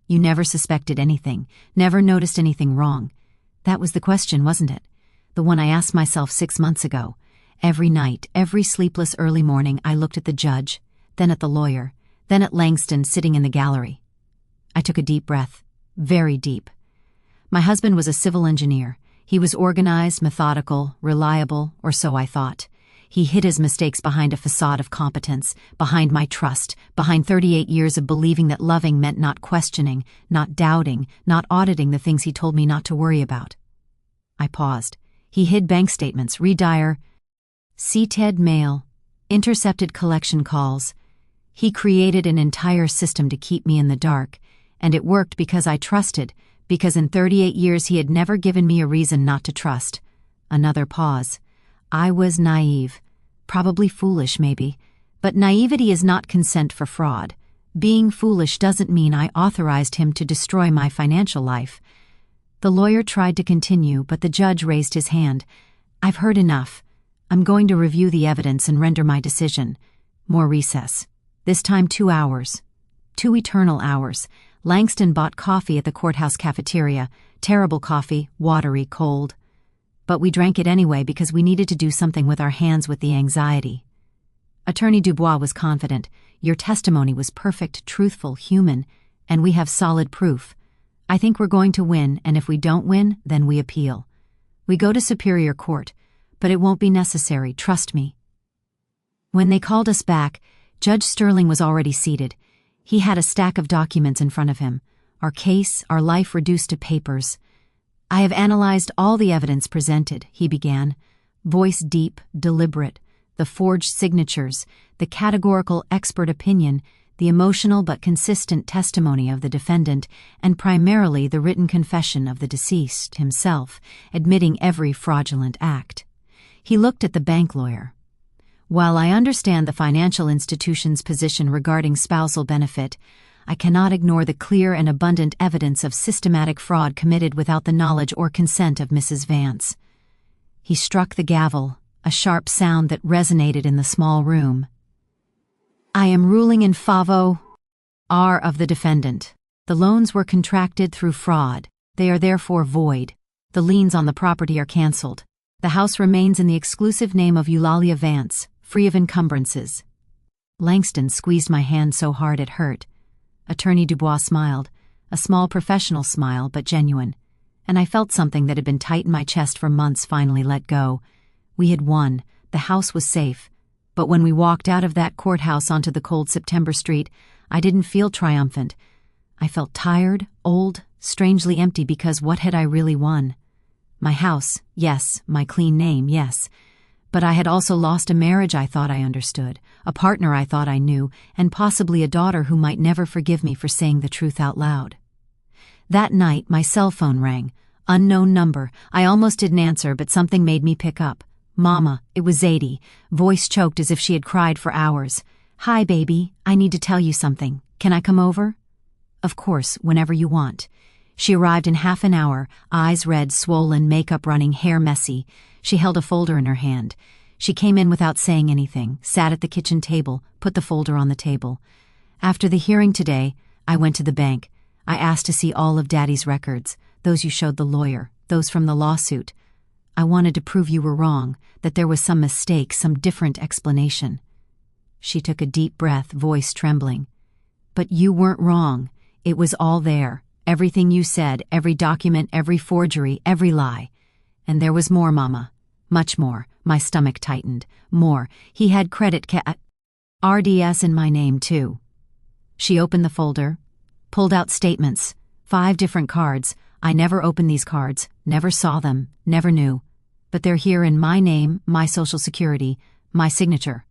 you never suspected anything, never noticed anything wrong. That was the question, wasn't it? The one I asked myself 6 months ago. Every night, every sleepless early morning, I looked at the judge, then at the lawyer, then at Langston sitting in the gallery. I took a deep breath, very deep. My husband was a civil engineer. He was organized, methodical, reliable, or so I thought. He hid his mistakes behind a facade of competence, behind my trust, behind 38 years of believing that loving meant not questioning, not doubting, not auditing the things he told me not to worry about. I paused. He hid bank statements, redire, CTED mail, intercepted collection calls. He created an entire system to keep me in the dark, and it worked because I trusted, because in 38 years he had never given me a reason not to trust. Another pause. I was naive, probably foolish maybe, but naivety is not consent for fraud. Being foolish doesn't mean I authorized him to destroy my financial life. The lawyer tried to continue, but the judge raised his hand. "I've heard enough. I'm going to review the evidence and render my decision." More recess. This time 2 hours. 2 eternal hours. Langston bought coffee at the courthouse cafeteria. Terrible coffee, watery, cold. But we drank it anyway because we needed to do something with our hands with the anxiety. Attorney Dubois was confident. "Your testimony was perfect, truthful, human, and we have solid proof. I think we're going to win, and if we don't win, then we appeal. We go to Superior Court, but it won't be necessary, trust me." When they called us back, Judge Sterling was already seated. He had a stack of documents in front of him. Our case, our life reduced to papers. "I have analyzed all the evidence presented," he began, voice deep, deliberate, the forged signatures, the categorical expert opinion, the emotional but consistent testimony of the defendant, and primarily the written confession of the deceased himself, admitting every fraudulent act. He looked at the bank lawyer. "While I understand the financial institution's position regarding spousal benefit, I cannot ignore the clear and abundant evidence of systematic fraud committed without the knowledge or consent of Mrs. Vance." He struck the gavel, a sharp sound that resonated in the small room. "I am ruling in favor of the defendant. The loans were contracted through fraud. They are therefore void. The liens on the property are cancelled. The house remains in the exclusive name of Eulalia Vance, free of encumbrances." Langston squeezed my hand so hard it hurt. Attorney Dubois smiled, a small professional smile but genuine, and I felt something that had been tight in my chest for months finally let go. We had won, the house was safe, but when we walked out of that courthouse onto the cold September street, I didn't feel triumphant. I felt tired, old, strangely empty because what had I really won? My house, yes, my clean name, yes. But I had also lost a marriage I thought I understood, a partner I thought I knew, and possibly a daughter who might never forgive me for saying the truth out loud. That night, my cell phone rang. Unknown number. I almost didn't answer, but something made me pick up. Mama, it was Zadie, voice choked as if she had cried for hours. Hi, baby, I need to tell you something. Can I come over? Of course, whenever you want. She arrived in half an hour, eyes red, swollen, makeup running, hair messy. She held a folder in her hand. She came in without saying anything, sat at the kitchen table, put the folder on the table. After the hearing today, I went to the bank. I asked to see all of Daddy's records, those you showed the lawyer, those from the lawsuit. I wanted to prove you were wrong, that there was some mistake, some different explanation. She took a deep breath, voice trembling. But you weren't wrong. It was all there. Everything you said, every document, every forgery, every lie. And there was more, Mama. Much more. My stomach tightened. More. He had credit RDS in my name, too. She opened the folder, pulled out statements, 5 different cards. I never opened these cards, never saw them, never knew. But they're here in my name, my social security, my signature.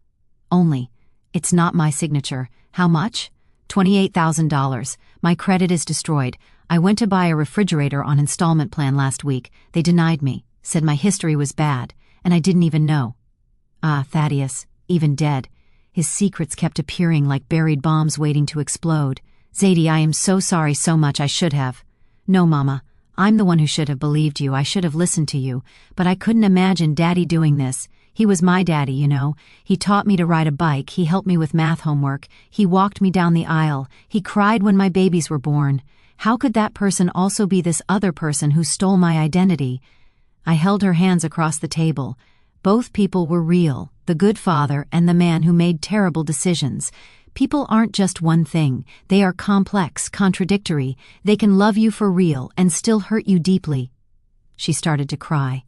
Only. It's not my signature. How much? $28,000. My credit is destroyed. I went to buy a refrigerator on installment plan last week. They denied me, said my history was bad, and I didn't even know. Thaddeus, even dead. His secrets kept appearing like buried bombs waiting to explode. Zadie, I am so sorry so much. I should have. No, Mama. I'm the one who should have believed you. I should have listened to you. But I couldn't imagine Daddy doing this. He was my daddy, you know. He taught me to ride a bike. He helped me with math homework. He walked me down the aisle. He cried when my babies were born. How could that person also be this other person who stole my identity? I held her hands across the table. Both people were real, the good father and the man who made terrible decisions. People aren't just one thing. They are complex, contradictory. They can love you for real and still hurt you deeply. She started to cry.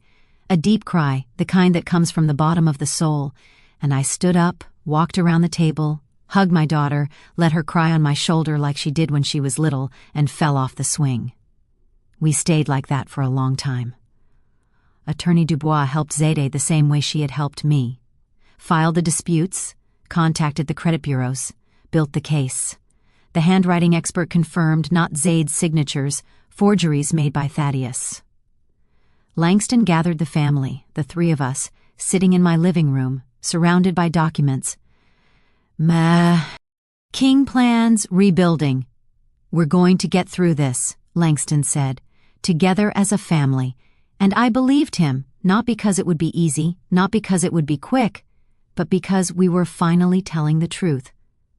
A deep cry, the kind that comes from the bottom of the soul. And I stood up, walked around the table, hugged my daughter, let her cry on my shoulder like she did when she was little, and fell off the swing. We stayed like that for a long time. Attorney Dubois helped Zadie the same way she had helped me. Filed the disputes, contacted the credit bureaus, built the case. The handwriting expert confirmed not Zade's signatures, forgeries made by Thaddeus. Langston gathered the family, the 3 of us, sitting in my living room, surrounded by documents. King plans, rebuilding. We're going to get through this, Langston said, together as a family. And I believed him, not because it would be easy, not because it would be quick, but because we were finally telling the truth,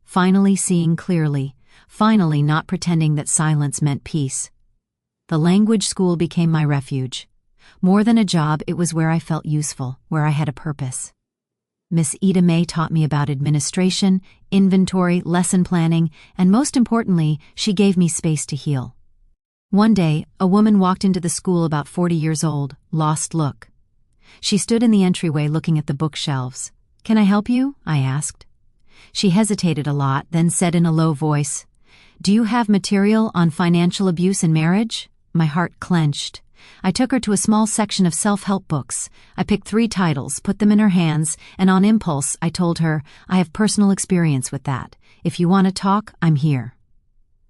finally seeing clearly, finally not pretending that silence meant peace. The language school became my refuge. More than a job, it was where I felt useful, where I had a purpose. Miss Ida May taught me about administration, inventory, lesson planning, and most importantly, she gave me space to heal. One day, a woman walked into the school about 40 years old, lost look. She stood in the entryway looking at the bookshelves. "Can I help you?" I asked. She hesitated a lot, then said in a low voice, "Do you have material on financial abuse in marriage?" My heart clenched. I took her to a small section of self-help books. I picked 3 titles, put them in her hands, and on impulse, I told her, "I have personal experience with that. If you want to talk, I'm here."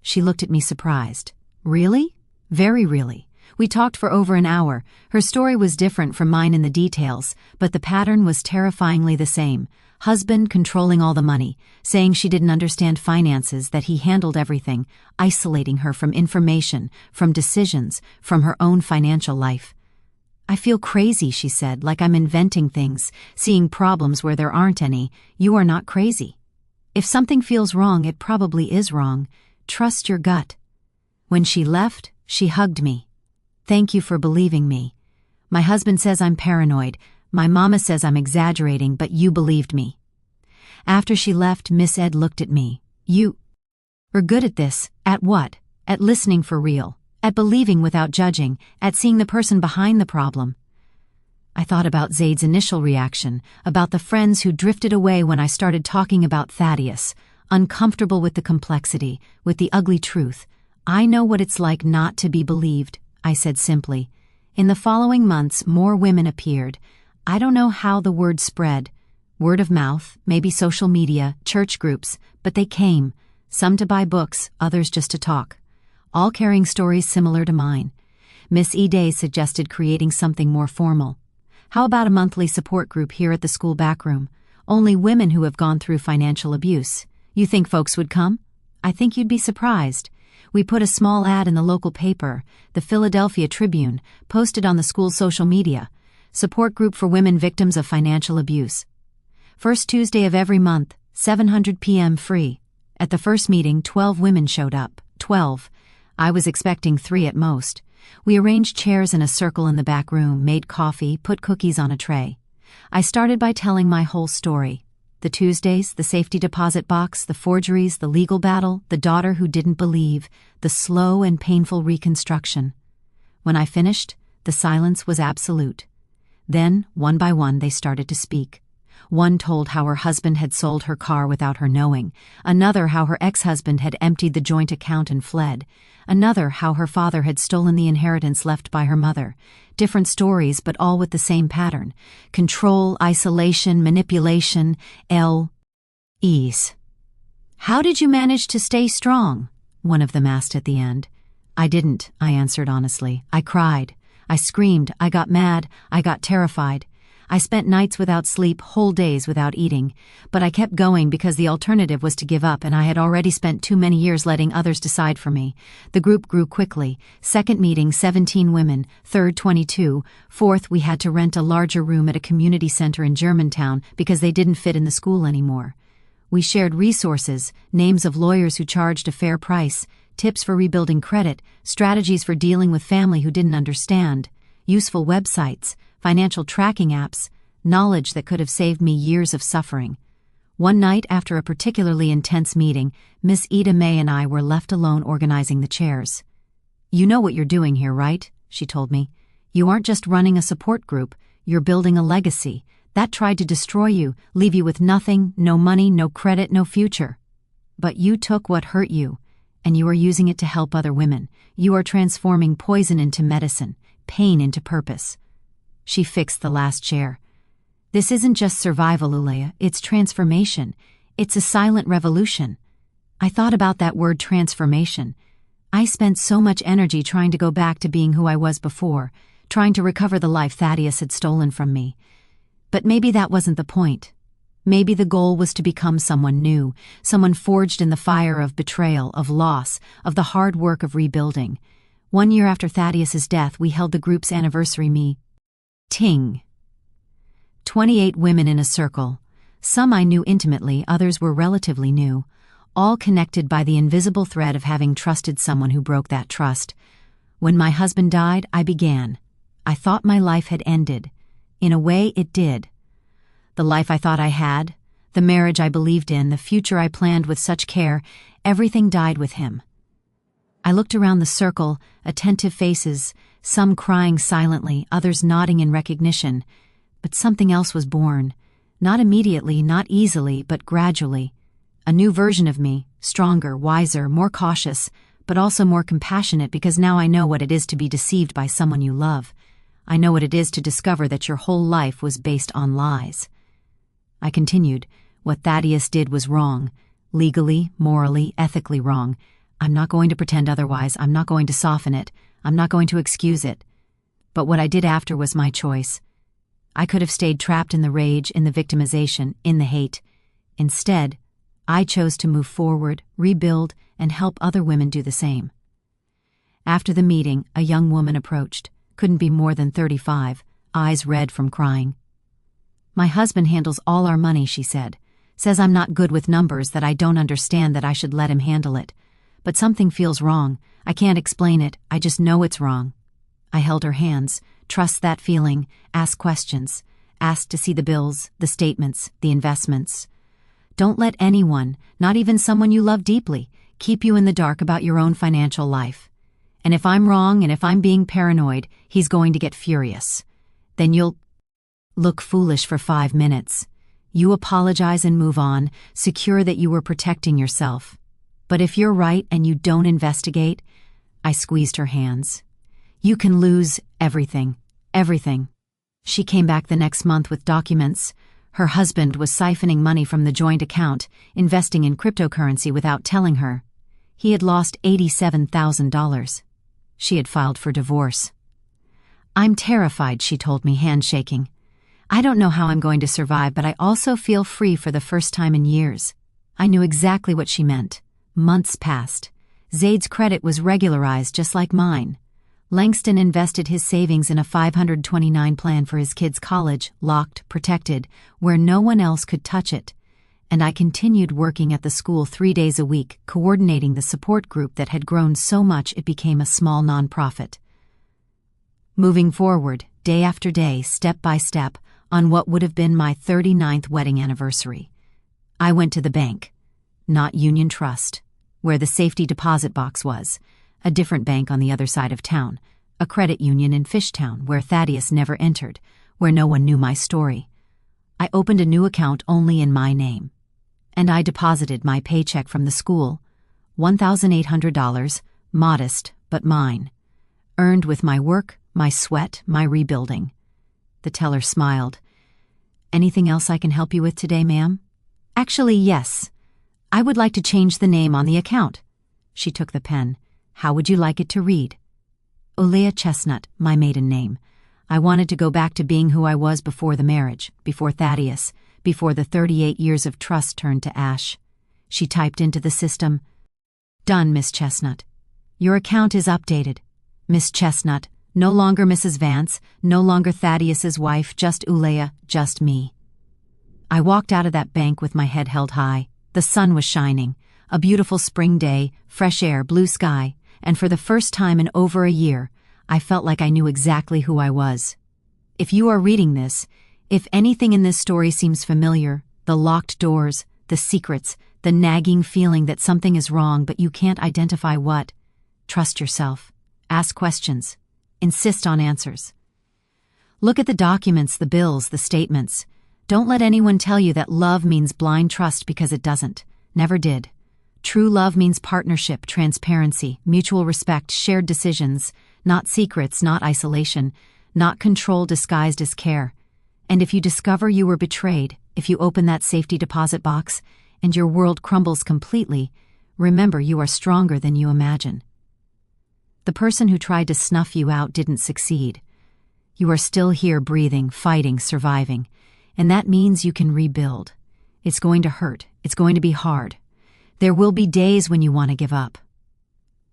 She looked at me surprised. "Really?" "Very really." We talked for over an hour. Her story was different from mine in the details, but the pattern was terrifyingly the same. Husband controlling all the money, saying she didn't understand finances, that he handled everything, isolating her from information, from decisions, from her own financial life. "I feel crazy," she said, "like I'm inventing things, seeing problems where there aren't any. You are not crazy. If something feels wrong, it probably is wrong. Trust your gut." When she left, she hugged me. "Thank you for believing me. My husband says I'm paranoid. My mama says I'm exaggerating, but you believed me." After she left, Miss Ed looked at me. "You are good at this." "At what?" "At listening for real. At believing without judging. At seeing the person behind the problem." I thought about Zade's initial reaction, about the friends who drifted away when I started talking about Thaddeus, uncomfortable with the complexity, with the ugly truth, I know what it's like not to be believed, I said simply. In the following months, more women appeared. I don't know how the word spread. Word of mouth, maybe social media, church groups, but they came. Some to buy books, others just to talk. All carrying stories similar to mine. Miss Day suggested creating something more formal. How about a monthly support group here at the school backroom? Only women who have gone through financial abuse. You think folks would come? I think you'd be surprised. We put a small ad in the local paper, the Philadelphia Tribune, posted on the school's social media. Support group for women victims of financial abuse. First Tuesday of every month, 7:00 p.m. free. At the first meeting, 12 women showed up. 12. I was expecting 3 at most. We arranged chairs in a circle in the back room, made coffee, put cookies on a tray. I started by telling my whole story. The Tuesdays, the safety deposit box, the forgeries, the legal battle, the daughter who didn't believe, the slow and painful reconstruction. When I finished, the silence was absolute. Then, one by one, they started to speak. One told how her husband had sold her car without her knowing. Another how her ex-husband had emptied the joint account and fled. Another how her father had stolen the inheritance left by her mother. Different stories, but all with the same pattern. Control, isolation, manipulation, ease. How did you manage to stay strong? One of them asked at the end. I didn't, I answered honestly. I cried. I screamed. I got mad. I got terrified. I spent nights without sleep, whole days without eating, but I kept going because the alternative was to give up, and I had already spent too many years letting others decide for me. The group grew quickly. Second meeting, 17 women. Third, 22. Fourth, we had to rent a larger room at a community center in Germantown because they didn't fit in the school anymore. We shared resources, names of lawyers who charged a fair price, tips for rebuilding credit, strategies for dealing with family who didn't understand, useful websites, financial tracking apps, knowledge that could have saved me years of suffering. One night after a particularly intense meeting, Miss Ida May and I were left alone organizing the chairs. You know what you're doing here, right? She told me. You aren't just running a support group, you're building a legacy. That tried to destroy you, leave you with nothing, no money, no credit, no future. But you took what hurt you, and you are using it to help other women. You are transforming poison into medicine, pain into purpose. She fixed the last chair. This isn't just survival, Ulaya, it's transformation. It's a silent revolution. I thought about that word transformation. I spent so much energy trying to go back to being who I was before, trying to recover the life Thaddeus had stolen from me. But maybe that wasn't the point. Maybe the goal was to become someone new, someone forged in the fire of betrayal, of loss, of the hard work of rebuilding. 1 year after Thaddeus's death, we held the group's anniversary meeting. 28 women in a circle. Some I knew intimately, others were relatively new, all connected by the invisible thread of having trusted someone who broke that trust. When my husband died, I began. I thought my life had ended. In a way, it did. The life I thought I had, the marriage I believed in, the future I planned with such care, everything died with him. I looked around the circle, attentive faces, some crying silently, others nodding in recognition. But something else was born. Not immediately, not easily, but gradually. A new version of me, stronger, wiser, more cautious, but also more compassionate because now I know what it is to be deceived by someone you love. I know what it is to discover that your whole life was based on lies. I continued. What Thaddeus did was wrong. Legally, morally, ethically wrong. I'm not going to pretend otherwise. I'm not going to soften it. I'm not going to excuse it. But what I did after was my choice. I could have stayed trapped in the rage, in the victimization, in the hate. Instead, I chose to move forward, rebuild, and help other women do the same. After the meeting, a young woman approached. Couldn't be more than 35, eyes red from crying. My husband handles all our money, she said. Says I'm not good with numbers, that I don't understand, that I should let him handle it. But something feels wrong. I can't explain it, I just know it's wrong. I held her hands. Trust that feeling, ask questions, ask to see the bills, the statements, the investments. Don't let anyone, not even someone you love deeply, keep you in the dark about your own financial life. And if I'm wrong and if I'm being paranoid, he's going to get furious. Then you'll look foolish for 5 minutes. You apologize and move on, secure that you were protecting yourself. But if you're right and you don't investigate, I squeezed her hands. You can lose everything. Everything. She came back the next month with documents. Her husband was siphoning money from the joint account, investing in cryptocurrency without telling her. He had lost $87,000. She had filed for divorce. I'm terrified, she told me, handshaking. I don't know how I'm going to survive, but I also feel free for the first time in years. I knew exactly what she meant. Months passed. Zaid's credit was regularized just like mine. Langston invested his savings in a 529 plan for his kids' college, locked, protected, where no one else could touch it. And I continued working at the school 3 days a week, coordinating the support group that had grown so much it became a small nonprofit. Moving forward, day after day, step by step, on what would have been my 39th wedding anniversary, I went to the bank, not Union Trust, where the safety deposit box was, a different bank on the other side of town, a credit union in Fishtown where Thaddeus never entered, where no one knew my story. I opened a new account only in my name. And I deposited my paycheck from the school, $1,800, modest but mine, earned with my work, my sweat, my rebuilding. The teller smiled. Anything else I can help you with today, ma'am? Actually, yes. I would like to change the name on the account. She took the pen. How would you like it to read? Olea Chestnut, my maiden name. I wanted to go back to being who I was before the marriage, before Thaddeus, before the 38 years of trust turned to ash. She typed into the system. Done, Miss Chestnut. Your account is updated. Miss Chestnut, no longer Mrs. Vance, no longer Thaddeus's wife, just Olea, just me. I walked out of that bank with my head held high. The sun was shining. A beautiful spring day, fresh air, blue sky, and for the first time in over a year, I felt like I knew exactly who I was. If you are reading this, if anything in this story seems familiar, the locked doors, the secrets, the nagging feeling that something is wrong but you can't identify what, trust yourself. Ask questions. Insist on answers. Look at the documents, the bills, the statements. Don't let anyone tell you that love means blind trust, because it doesn't. Never did. True love means partnership, transparency, mutual respect, shared decisions, not secrets, not isolation, not control disguised as care. And if you discover you were betrayed, if you open that safety deposit box and your world crumbles completely, remember you are stronger than you imagine. The person who tried to snuff you out didn't succeed. You are still here, breathing, fighting, surviving, and that means you can rebuild. It's going to hurt. It's going to be hard. There will be days when you want to give up.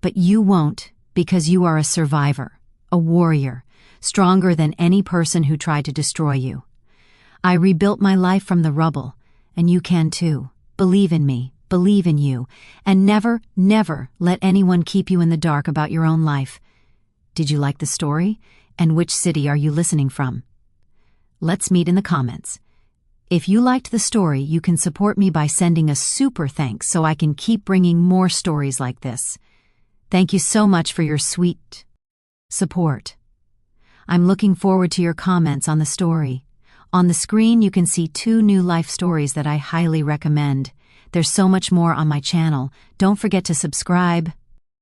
But you won't, because you are a survivor, a warrior, stronger than any person who tried to destroy you. I rebuilt my life from the rubble, and you can too. Believe in me, believe in you, and never, never let anyone keep you in the dark about your own life. Did you like the story? And which city are you listening from? Let's meet in the comments. If you liked the story, you can support me by sending a super thanks so I can keep bringing more stories like this. Thank you so much for your sweet support. I'm looking forward to your comments on the story. On the screen, you can see 2 new life stories that I highly recommend. There's so much more on my channel. Don't forget to subscribe.